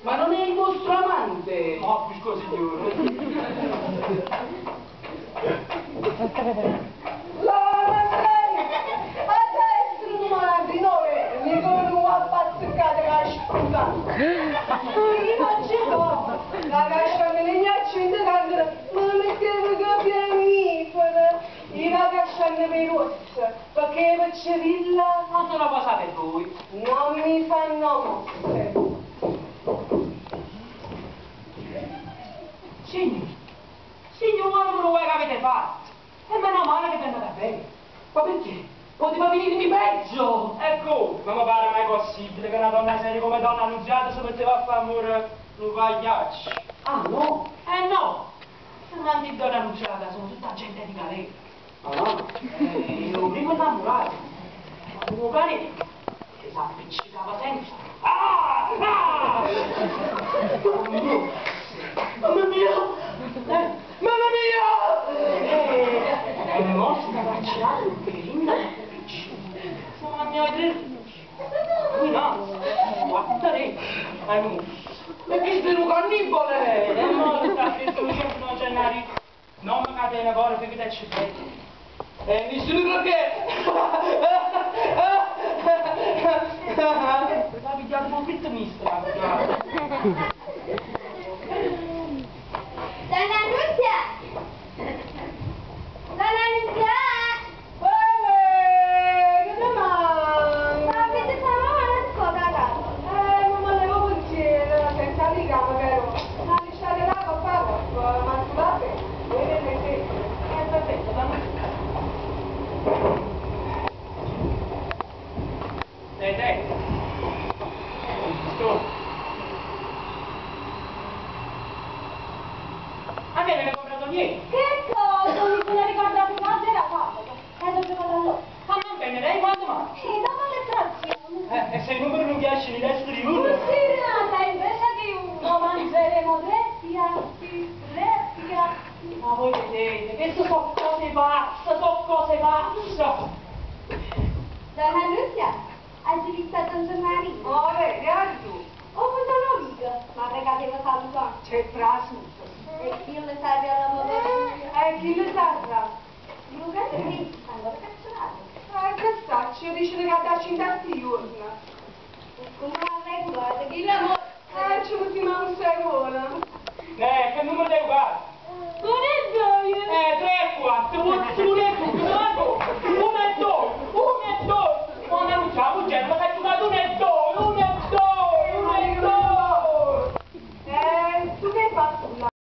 Ma non è il vostro amante? No, pisco signore. Mi sono appazzicata la scusa. Io non ci so. La cascia me ne accende tanto, ma non mettevo che pianifera. Io la cascia ne mi rossa, perché per Civilla Non sono cosa per voi. non mi fanno mosse. Signore, quello che avete fatto. E meno male che è andata bene. Ma perché? Poteva venirmi peggio! Ecco, non mi pare mai possibile che una donna seria come donna Annunziata si metteva a fare amore un pagliaccio. Ah no? No! Se non ti donna Annunziata sono tutta gente di galera. Ah, Io prima innamorato. Ma un cane che si appiccicava sempre. Ah! Ah! mamma mia! Mamma mia! E mo si stava girando un pelino piccino. Siamo a mia qui no, guardare, hai mosso. Ma che sei un cannibale? E mo si sta distruggendo non c'è una rita. Non mi catena cuore perché te ci vedi. Nessuno perché? La pigliata un po' più misto, la pigliata. Donna Nunzia! Donna Nunzia! Che ti manca? Ma avete fatto una scuola a casa? Non me levo pensiero, senza riga magari. Ma lasciate là con papà, ma scusate, vedete che... Perfetto, dammi. Dai. Sto. A me ne hai comprato niente. Che cosa? Mi sono ricordato che oggi era sabato. E ho giocato allora. Ma non bene, lei quando mangi? Sì, dopo le trazioni. E se i numeri non piacciono, i destri uno. Cucinata invece di uno mangeremo tre piatti. Ma voi vedete, queste sono cose pazze, Donna Nunzia, hai visto Don Gianmarino? Oh, vedi, tu. Ho avuto un'amica, ma pregatevo salutare. C'è trasuto. E chi le serve alla motoria? Chi le sarà? Non credo che stanno cazzate. Che staccio, dice che darci in tanti giorni. Come la regolate, chi la